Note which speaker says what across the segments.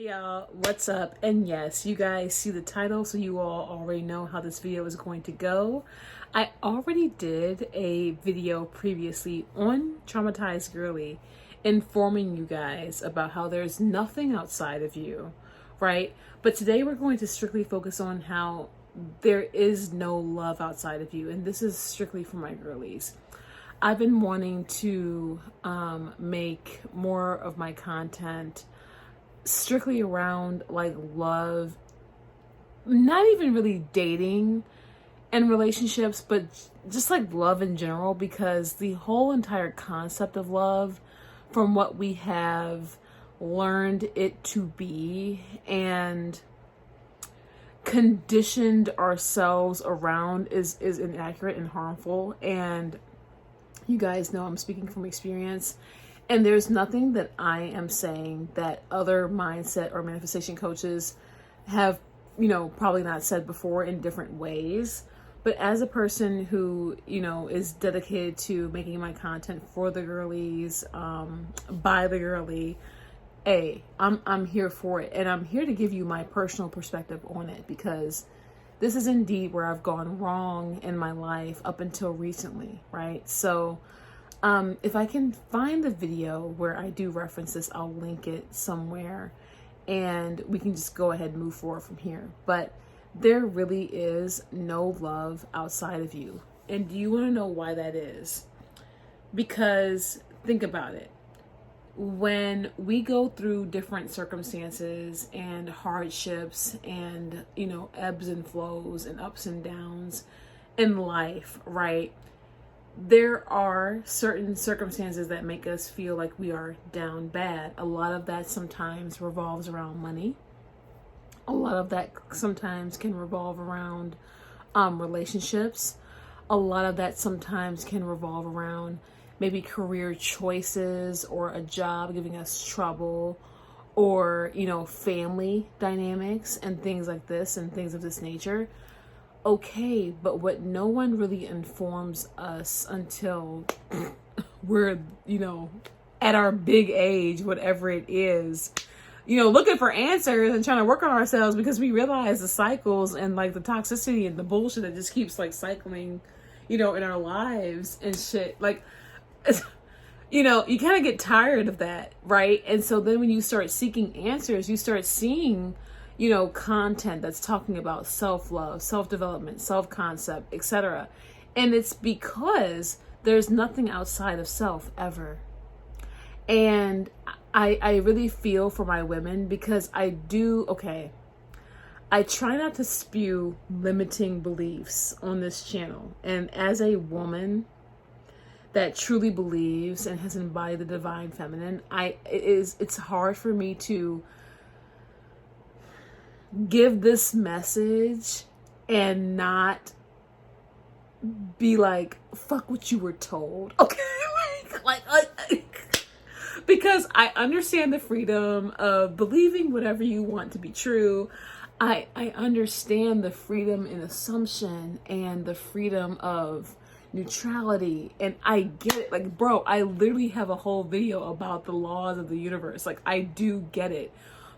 Speaker 1: y'all, what's up? And yes, you guys see the title, so you all already know how this video is going to go. I already did a video previously on Traumatized Girlie, informing you guys about how there's nothing outside of you, right? But today we're going to strictly focus on how there is no love outside of you, and this is strictly for my girlies. I've been wanting to make more of my content strictly around like love, not even really dating and relationships, but just like love in general, because the whole entire concept of love, from what we have learned it to be and conditioned ourselves around, is inaccurate and harmful. And you guys know I'm speaking from experience. And there's nothing that I am saying that other mindset or manifestation coaches have, probably not said before in different ways. But as a person who, is dedicated to making my content for the girlies, by the girly, I'm here for it. And I'm here to give you my personal perspective on it, because this is indeed where I've gone wrong in my life up until recently, right? So if I can find the video where I do reference this, I'll link it somewhere and we can just go ahead and move forward from here. But there really is no love outside of you. And do you want to know why that is? Because think about it. When we go through different circumstances and hardships and, ebbs and flows and ups and downs in life, right? There are certain circumstances that make us feel like we are down bad. A lot of that sometimes revolves around money. A lot of that sometimes can revolve around relationships. A lot of that sometimes can revolve around maybe career choices or a job giving us trouble, or, family dynamics and things like this and things of this nature. Okay, but what no one really informs us until we're, at our big age, whatever it is, looking for answers and trying to work on ourselves, because we realize the cycles and like the toxicity and the bullshit that just keeps like cycling, in our lives and shit. Like, you kind of get tired of that, right? And so then when you start seeking answers, you start seeing content that's talking about self-love, self-development, self-concept, etc. And it's because there's nothing outside of self ever. And I really feel for my women, because I try not to spew limiting beliefs on this channel. And as a woman that truly believes and has embodied the divine feminine, it's hard for me to give this message and not be like, fuck what you were told. Okay. Because I understand the freedom of believing whatever you want to be true. I understand the freedom in assumption and the freedom of neutrality, and I get it. Like, bro, I literally have a whole video about the laws of the universe. Like, I do get it.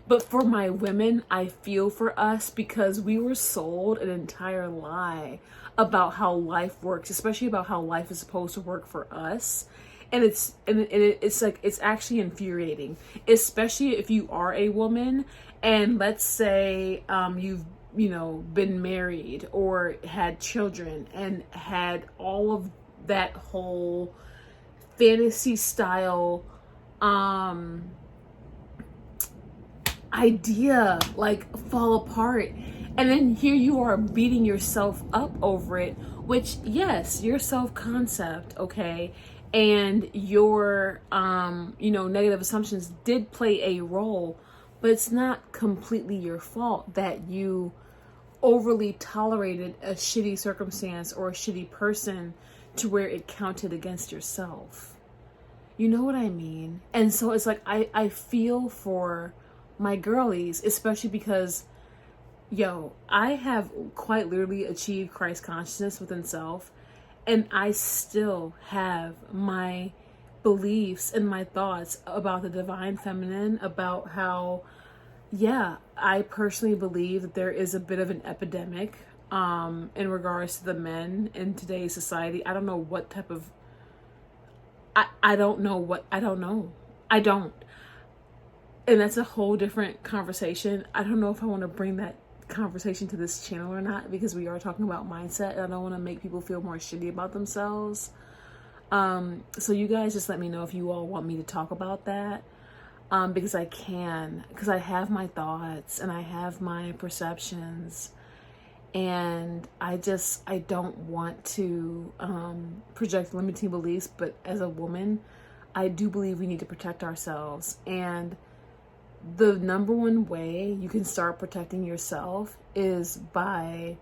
Speaker 1: But for my women, I feel for us, because we were sold an entire lie about how life works, especially about how life is supposed to work for us. And it's actually infuriating, especially if you are a woman and let's say you've been married or had children and had all of that whole fantasy style idea like fall apart, and then here you are beating yourself up over it, which, yes, your self-concept, okay, and your negative assumptions did play a role, but it's not completely your fault that you overly tolerated a shitty circumstance or a shitty person to where it counted against yourself. You know what I mean? And so it's like I feel for my girlies, especially because, I have quite literally achieved Christ consciousness within self, and I still have my beliefs and my thoughts about the divine feminine, about how yeah, I personally believe that there is a bit of an epidemic in regards to the men in today's society. I don't know what type of I don't know what I don't know. I don't. And that's a whole different conversation. I don't know if I want to bring that conversation to this channel or not, because we are talking about mindset and I don't want to make people feel more shitty about themselves. So you guys just let me know if you all want me to talk about that. Because I can, because I have my thoughts and I have my perceptions, and I don't want to project limiting beliefs, but as a woman, I do believe we need to protect ourselves. And the number one way you can start protecting yourself is by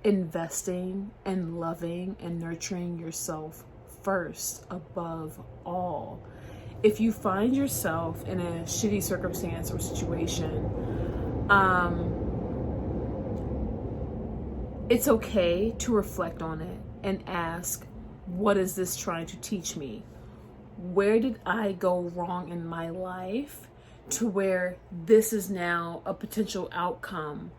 Speaker 1: investing and loving and nurturing yourself first, above all. If you find yourself in a shitty circumstance or situation, it's okay to reflect on it and ask, what is this trying to teach me? Where did I go wrong in my life to where this is now a potential outcome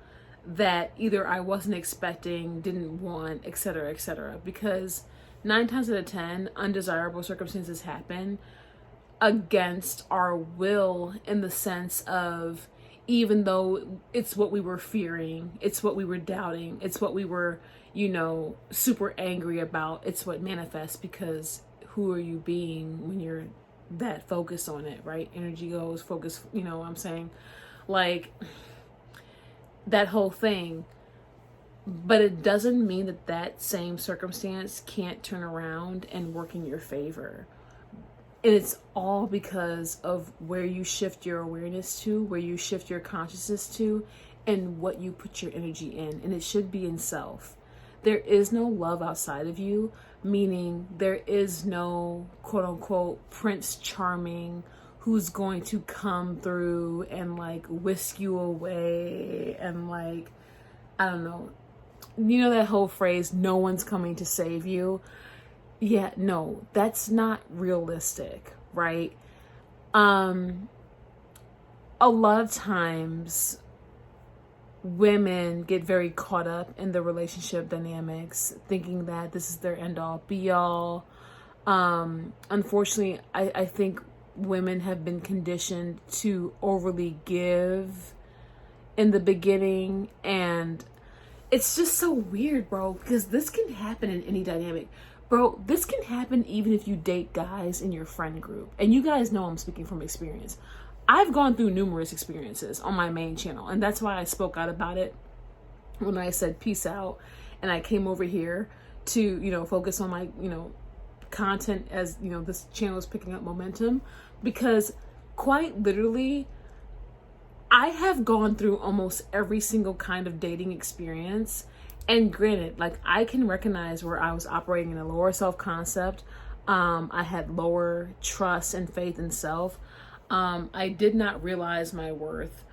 Speaker 1: that either I wasn't expecting, didn't want, etc., etc.? Because 9 times out of 10, undesirable circumstances happen against our will, in the sense of, even though it's what we were fearing, it's what we were doubting, it's what we were, super angry about, it's what manifests, because who are you being when you're that focused on it, right? Energy goes, focus, what I'm saying? Like, that whole thing. But it doesn't mean that that same circumstance can't turn around and work in your favor. And it's all because of where you shift your awareness to, where you shift your consciousness to, and what you put your energy in. And it should be in self. There is no love outside of you, meaning there is no quote unquote Prince Charming who's going to come through and like whisk you away and like, I don't know. You know that whole phrase, no one's coming to save you? Yeah, no, that's not realistic, right? A lot of times women get very caught up in the relationship dynamics, thinking that this is their end all be all. Unfortunately, I think women have been conditioned to overly give in the beginning, and it's just so weird, bro, because this can happen in any dynamic. Bro, this can happen even if you date guys in your friend group. And you guys know I'm speaking from experience. I've gone through numerous experiences on my main channel. And that's why I spoke out about it when I said peace out. And I came over here to, focus on my, content as, this channel is picking up momentum. Because quite literally, I have gone through almost every single kind of dating experience. And granted, like, I can recognize where I was operating in a lower self-concept. I had lower trust and faith in self. I did not realize my worth.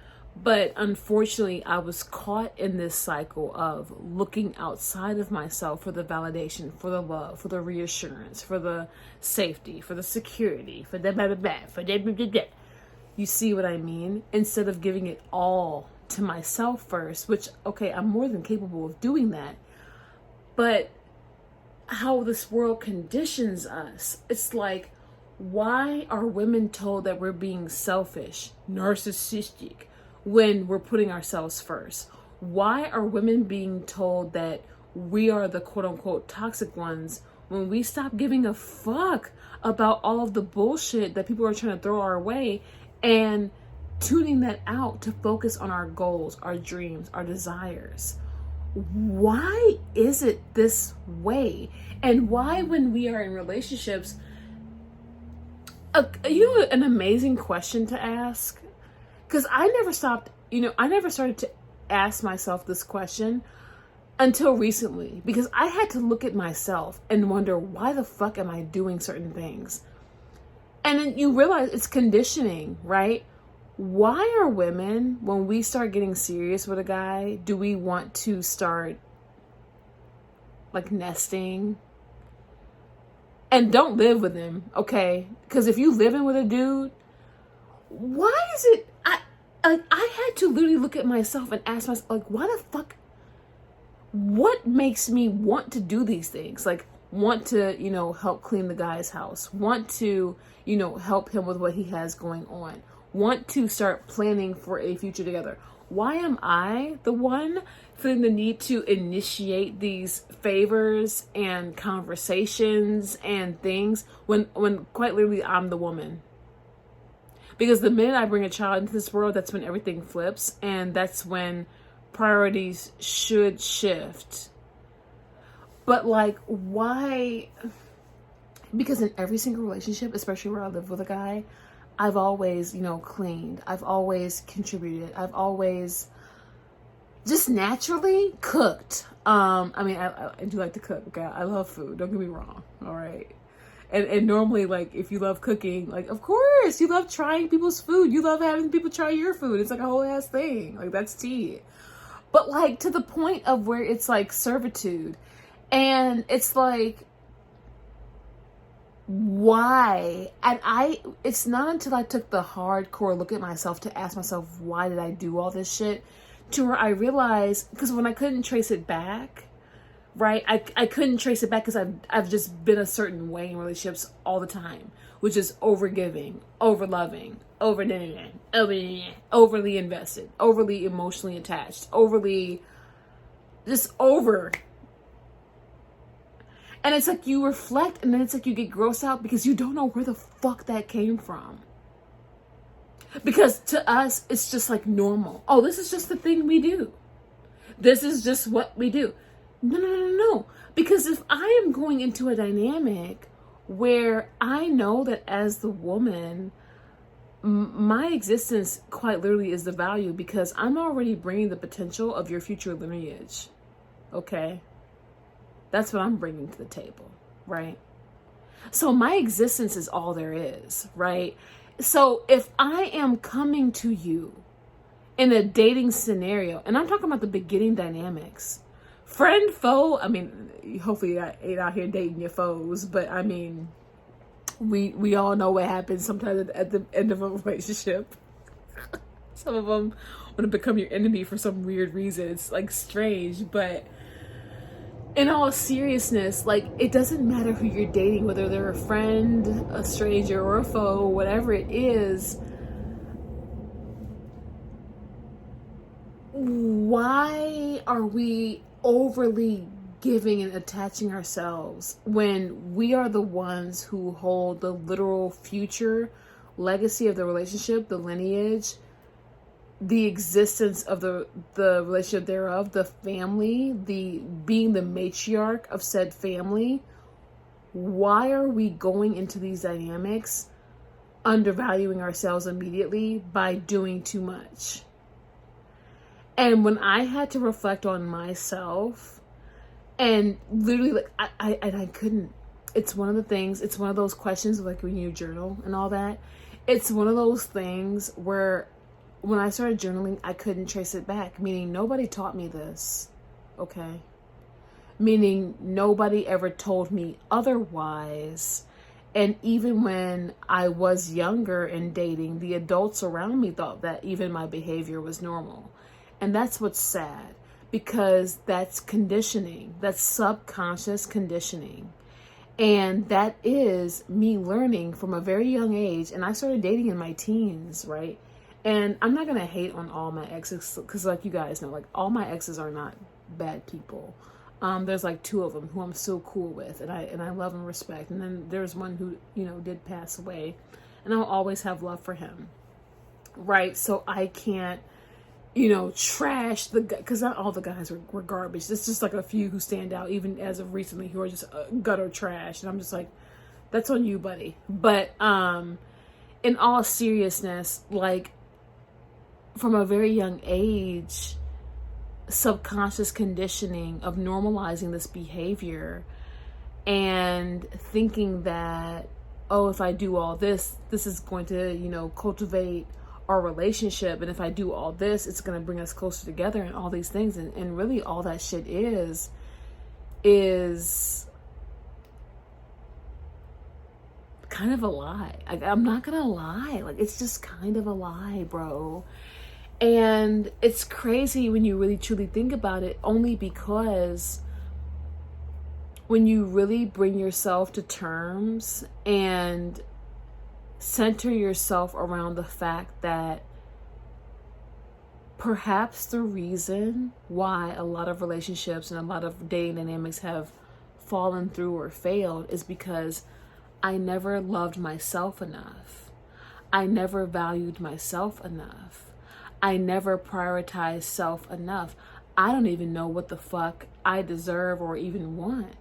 Speaker 1: But unfortunately, I was caught in this cycle of looking outside of myself for the validation, for the love, for the reassurance, for the safety, for the security, for the blah, blah, blah, for the blah, blah, blah. You see what I mean? Instead of giving it all to myself first, which, okay, I'm more than capable of doing that. But how this world conditions us, it's like, why are women told that we're being selfish, narcissistic, when we're putting ourselves first? Why are women being told that we are the quote unquote toxic ones when we stop giving a fuck about all of the bullshit that people are trying to throw our way, and tuning that out to focus on our goals, our dreams, our desires? Why is it this way? And why, when we are in relationships, an amazing question to ask? Because I never started to ask myself this question until recently, because I had to look at myself and wonder, why the fuck am I doing certain things? And then you realize it's conditioning, right? Why are women, when we start getting serious with a guy, do we want to start like nesting? And don't live with him, okay? Because if you living with a dude, why is it, like, I had to literally look at myself and ask myself, like, why the fuck, what makes me want to do these things? Like, want to, help clean the guy's house, want to, help him with what he has going on, want to start planning for a future together. Why am I the one feeling the need to initiate these favors and conversations and things when quite literally I'm the woman? Because the minute I bring a child into this world, that's when everything flips, and that's when priorities should shift. But like, why? Because in every single relationship, especially where I live with a guy, I've always, cleaned. I've always contributed. I've always just naturally cooked. I do like to cook. Okay, I love food. Don't get me wrong. All right. And normally, like, if you love cooking, like, of course, you love trying people's food. You love having people try your food. It's like a whole ass thing. Like, that's tea. But, like, to the point of where it's, like, servitude. And it's like, why? And it's not until I took the hardcore look at myself to ask myself, why did I do all this shit? To where I realized, because when I couldn't trace it back, right? I couldn't trace it back because I've just been a certain way in relationships all the time, which is over giving, over loving, overly invested, overly emotionally attached, overly just over. And it's like you reflect, and then it's like you get grossed out because you don't know where the fuck that came from. Because to us, it's just like normal. Oh, this is just the thing we do. This is just what we do. No. Because if I am going into a dynamic where I know that as the woman, my existence quite literally is the value, because I'm already bringing the potential of your future lineage. Okay? That's what I'm bringing to the table, right? So my existence is all there is, right? So if I am coming to you in a dating scenario, and I'm talking about the beginning dynamics, friend, foe, hopefully I ain't out here dating your foes, but we all know what happens sometimes at the end of a relationship. Some of them want to become your enemy for some weird reason. It's like strange, but in all seriousness, like, it doesn't matter who you're dating, whether they're a friend, a stranger, or a foe, whatever it is. Why are we overly giving and attaching ourselves when we are the ones who hold the literal future legacy of the relationship, the lineage, the existence of the relationship thereof, the family, the being the matriarch of said family? Why are we going into these dynamics undervaluing ourselves immediately by doing too much? And when I had to reflect on myself, and literally, like, I couldn't. It's one of the things, it's one of those questions, like when you journal and all that. It's one of those things where when I started journaling, I couldn't trace it back. Meaning nobody taught me this, okay? Meaning nobody ever told me otherwise. And even when I was younger and dating, the adults around me thought that even my behavior was normal. And that's what's sad, because that's conditioning. That's subconscious conditioning. And that is me learning from a very young age. And I started dating in my teens, right? And I'm not going to hate on all my exes, because like you guys know, like, all my exes are not bad people. There's like 2 of them who I'm still cool with, and I love and respect. And then there's one who, did pass away, and I'll always have love for him. Right? So I can't, trash the guy, because not all the guys were garbage. There's just like a few who stand out, even as of recently, who are just gutter trash. And I'm just like, that's on you, buddy. But in all seriousness, like, from a very young age, subconscious conditioning of normalizing this behavior and thinking that, oh, if I do all this, this is going to, cultivate our relationship. And if I do all this, it's going to bring us closer together and all these things. And really all that shit is kind of a lie. I'm not going to lie. Like, it's just kind of a lie, bro. And it's crazy when you really truly think about it, only because when you really bring yourself to terms and center yourself around the fact that perhaps the reason why a lot of relationships and a lot of dating dynamics have fallen through or failed is because I never loved myself enough. I never valued myself enough. I never prioritized self enough. I don't even know what the fuck I deserve or even want.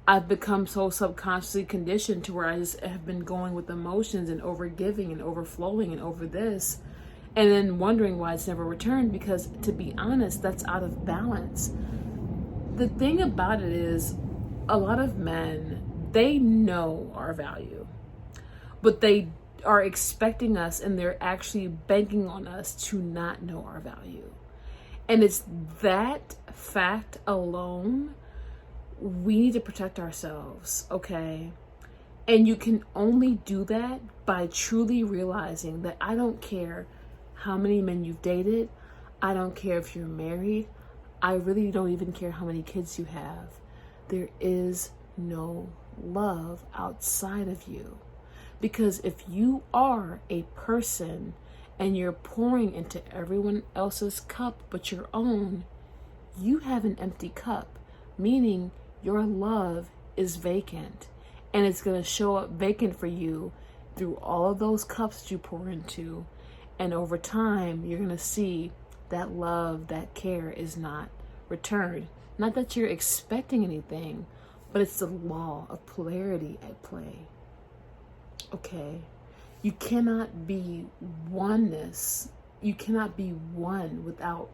Speaker 1: I've become so subconsciously conditioned to where I just have been going with emotions and over giving and overflowing and over this, and then wondering why it's never returned, because to be honest, that's out of balance. The thing about it is, a lot of men, they know our value, but they are expecting us, and they're actually banking on us to not know our value. And it's that fact alone, we need to protect ourselves, okay? And you can only do that by truly realizing that I don't care how many men you've dated. I don't care if you're married. I really don't even care how many kids you have. There is no love outside of you. Because if you are a person and you're pouring into everyone else's cup but your own, you have an empty cup, meaning your love is vacant, and it's going to show up vacant for you through all of those cups that you pour into. And over time, you're going to see that love, that care is not returned. Not that you're expecting anything, but it's the law of polarity at play. Okay? You cannot be oneness. You cannot be one without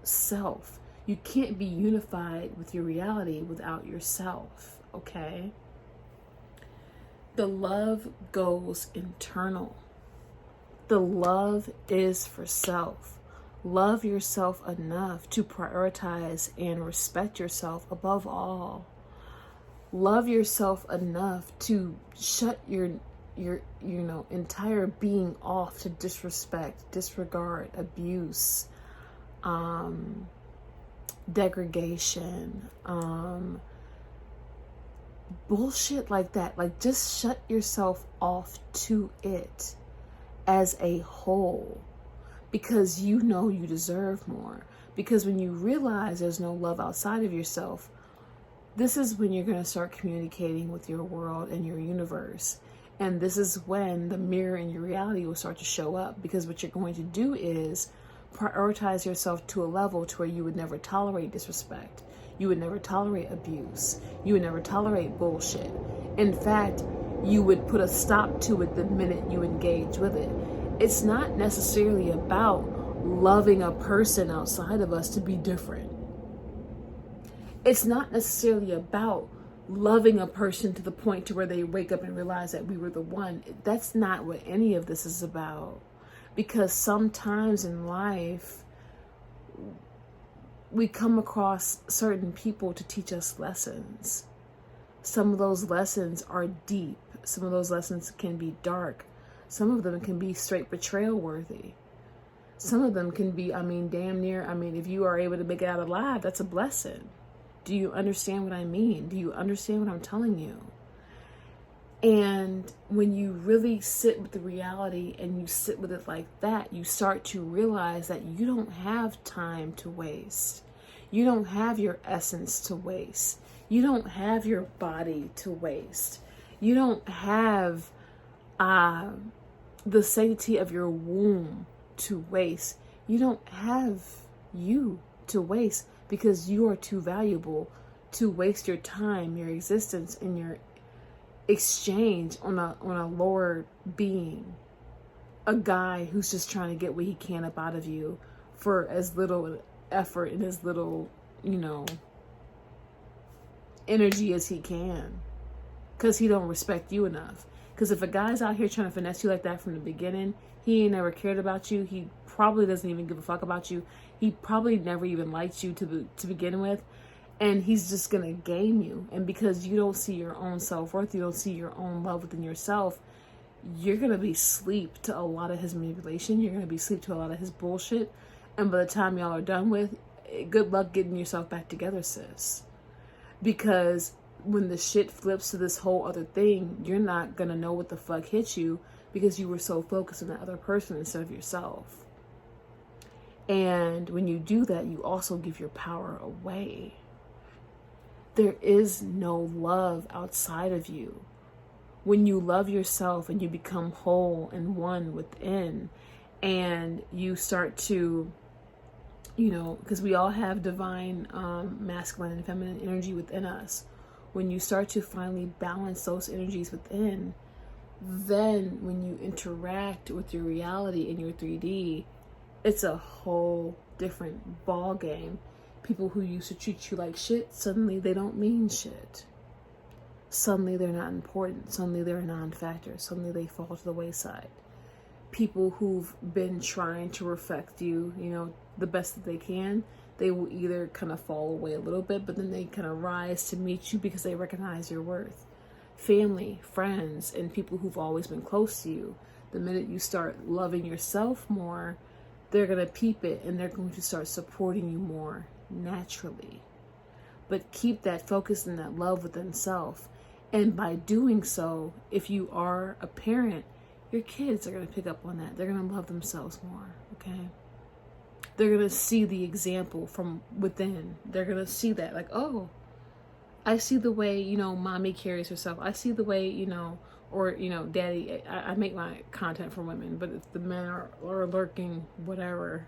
Speaker 1: self. You can't be unified with your reality without yourself, okay? The love goes internal. The love is for self. Love yourself enough to prioritize and respect yourself above all. Love yourself enough to shut your entire being off to disrespect, disregard, abuse, degradation, bullshit like that. Like, just shut yourself off to it as a whole, because you know you deserve more. Because when you realize there's no love outside of yourself, this is when you're going to start communicating with your world and your universe. And this is when the mirror in your reality will start to show up, because what you're going to do is prioritize yourself to a level to where you would never tolerate disrespect. You would never tolerate abuse. You would never tolerate bullshit. In fact, you would put a stop to it the minute you engage with it. It's not necessarily about loving a person outside of us to be different. It's not necessarily about loving a person to the point to where they wake up and realize that we were the one. That's not what any of this is about. Because sometimes in life, we come across certain people to teach us lessons. Some of those lessons are deep. Some of those lessons can be dark. Some of them can be straight betrayal worthy. Some of them can be, damn near, if you are able to make it out alive, that's a blessing. Do you understand what I mean? Do you understand what I'm telling you? And when you really sit with the reality and you sit with it like that, you start to realize that you don't have time to waste. You don't have your essence to waste. You don't have your body to waste. You don't have the sanctity of your womb to waste. You don't have you to waste, because you are too valuable to waste your time, your existence, and your exchange on a lower being. A guy who's just trying to get what he can up out of you for as little effort and as little, energy as he can, because he don't respect you enough. Because if a guy's out here trying to finesse you like that from the beginning, he ain't never cared about you. He probably doesn't even give a fuck about you. He probably never even liked you to begin with. And he's just going to game you. And because you don't see your own self-worth, you don't see your own love within yourself, you're going to be asleep to a lot of his manipulation. You're going to be asleep to a lot of his bullshit. And by the time y'all are done with, good luck getting yourself back together, sis. Because when the shit flips to this whole other thing, you're not going to know what the fuck hit you because you were so focused on that other person instead of yourself. And when you do that, you also give your power away. There is no love outside of you. When you love yourself and you become whole and one within, and you start to, because we all have divine masculine and feminine energy within us. When you start to finally balance those energies within, then when you interact with your reality in your 3D, it's a whole different ball game. People who used to treat you like shit, suddenly they don't mean shit. Suddenly they're not important. Suddenly they're a non-factor. Suddenly they fall to the wayside. People who've been trying to reflect you, the best that they can, they will either kind of fall away a little bit, but then they kind of rise to meet you because they recognize your worth. Family, friends, and people who've always been close to you, the minute you start loving yourself more, they're going to peep it and they're going to start supporting you more naturally. But keep that focus and that love within self. And by doing so, if you are a parent, your kids are going to pick up on that. They're going to love themselves more, okay? They're going to see the example from within. They're going to see that, like, oh, I see the way, mommy carries herself. I see the way, or, daddy, I make my content for women, but if the men are lurking, whatever.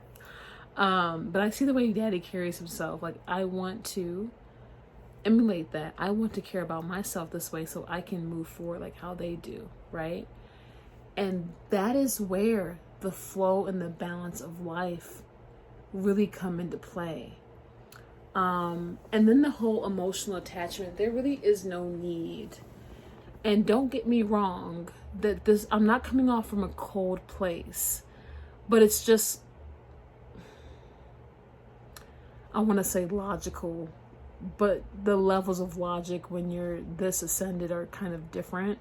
Speaker 1: But I see the way daddy carries himself. Like, I want to emulate that. I want to care about myself this way so I can move forward like how they do, right? And that is where the flow and the balance of life really come into play. And then the whole emotional attachment, there really is no need. And don't get me wrong, that I'm not coming off from a cold place, but it's just, I want to say logical, but the levels of logic when you're this ascended are kind of different.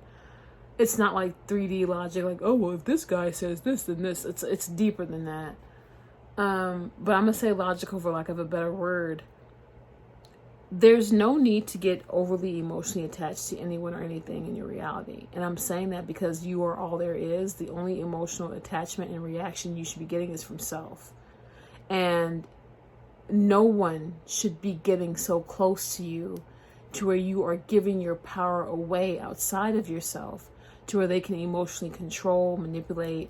Speaker 1: It's not like 3D logic, like, oh, well, if this guy says this, then this. It's deeper than that. But I'm going to say logical for lack of a better word. There's no need to get overly emotionally attached to anyone or anything in your reality. And I'm saying that because you are all there is. The only emotional attachment and reaction you should be getting is from self. And no one should be getting so close to you to where you are giving your power away outside of yourself, to where they can emotionally control, manipulate,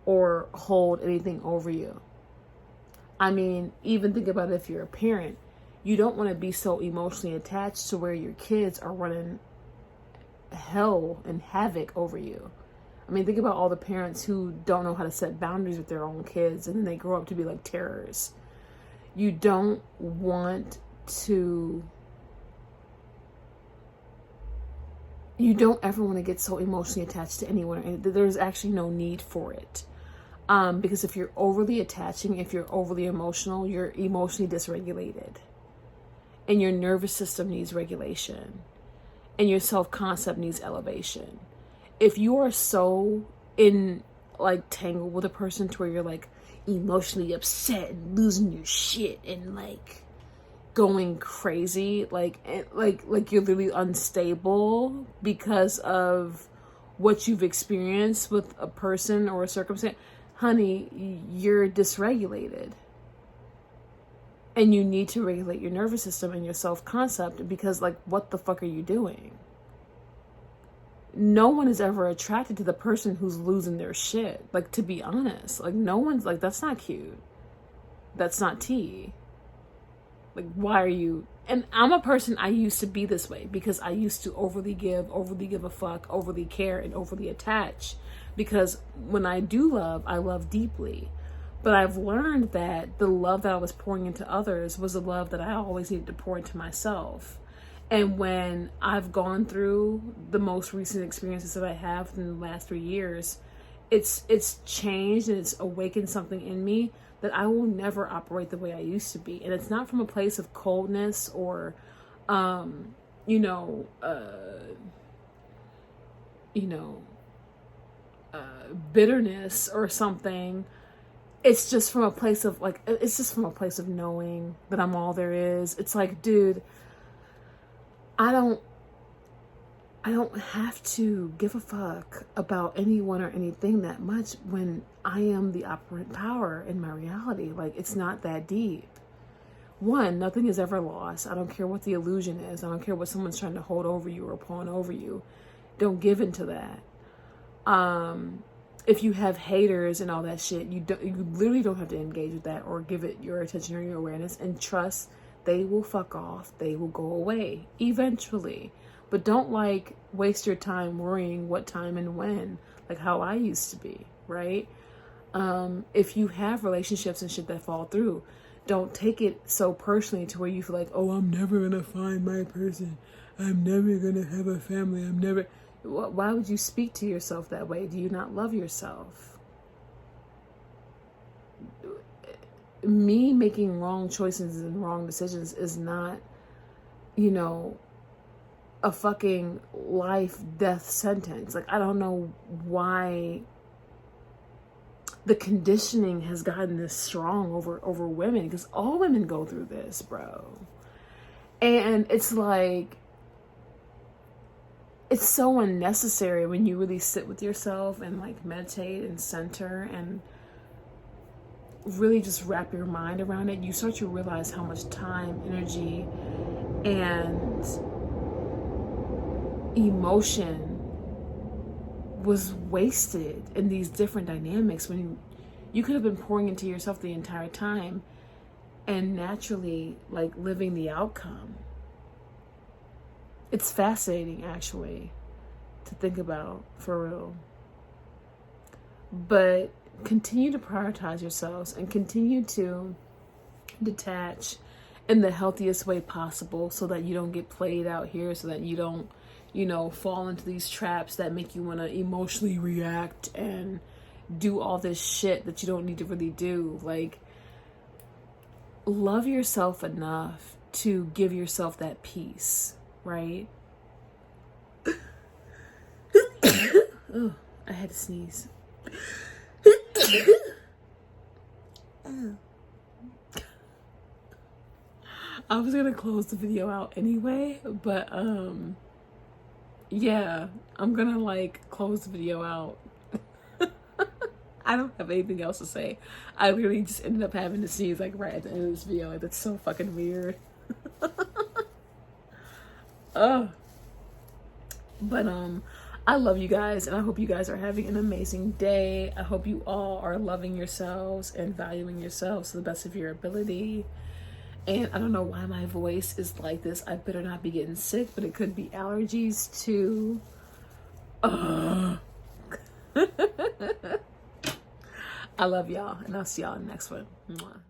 Speaker 1: or hold anything over you. I mean, even think about it if you're a parent. You don't want to be so emotionally attached to where your kids are running hell and havoc over you. I mean, think about all the parents who don't know how to set boundaries with their own kids, and then they grow up to be like terrors. You don't want to... You don't ever want to get so emotionally attached to anyone. And there's actually no need for it. Because if you're overly attaching, if you're overly emotional, you're emotionally dysregulated. And your nervous system needs regulation. And your self-concept needs elevation. If you are so tangled with a person to where you're like emotionally upset and losing your shit and like going crazy, like you're literally unstable because of what you've experienced with a person or a circumstance, honey, you're dysregulated. And you need to regulate your nervous system and your self-concept, because like, what the fuck are you doing? No one is ever attracted to the person who's losing their shit. Like, to be honest, like, no one's like, that's not cute. That's not tea. Like, why are you... And I'm a person, I used to be this way because I used to overly give a fuck, overly care, and overly attach. Because when I do love, I love deeply. But I've learned that the love that I was pouring into others was the love that I always needed to pour into myself. And when I've gone through the most recent experiences that I have in the last 3 years, it's changed and it's awakened something in me that I will never operate the way I used to be. And it's not from a place of coldness or, bitterness or something. It's just from a place of like, it's just from a place of knowing that I'm all there is. It's like, dude, I don't have to give a fuck about anyone or anything that much when I am the operant power in my reality. Like, it's not that deep. One, nothing is ever lost. I don't care what the illusion is. I don't care what someone's trying to hold over you or pawn over you. Don't give into that. If you have haters and all that shit, you literally don't have to engage with that or give it your attention or your awareness, and trust they will fuck off. They will go away eventually. But don't like waste your time worrying what time and when, like how I used to be, right? If you have relationships and shit that fall through, don't take it so personally to where you feel like, oh, I'm never gonna find my person. I'm never gonna have a family. I'm never. Why would you speak to yourself that way? Do you not love yourself? Me making wrong choices and wrong decisions is not, you know, a fucking life death sentence. Like, I don't know why the conditioning has gotten this strong over women, because all women go through this, bro. And it's like, it's so unnecessary when you really sit with yourself and like meditate and center and really just wrap your mind around it. You start to realize how much time, energy, and emotion was wasted in these different dynamics when you could have been pouring into yourself the entire time and naturally like living the outcome. It's fascinating, actually, to think about, for real. But continue to prioritize yourselves and continue to detach in the healthiest way possible so that you don't get played out here, so that you don't, you know, fall into these traps that make you want to emotionally react and do all this shit that you don't need to really do. Like, love yourself enough to give yourself that peace, right? Oh, I had to sneeze. I was gonna close the video out anyway, but yeah, I'm gonna like close the video out. I don't have anything else to say. I literally just ended up having to sneeze like right at the end of this video. Like, that's so fucking weird. But I love you guys, and I hope you guys are having an amazing day. I hope you all are loving yourselves and valuing yourselves to the best of your ability. And I don't know why my voice is like this. I better not be getting sick, but it could be allergies too. I love y'all, and I'll see y'all in the next one. Mwah.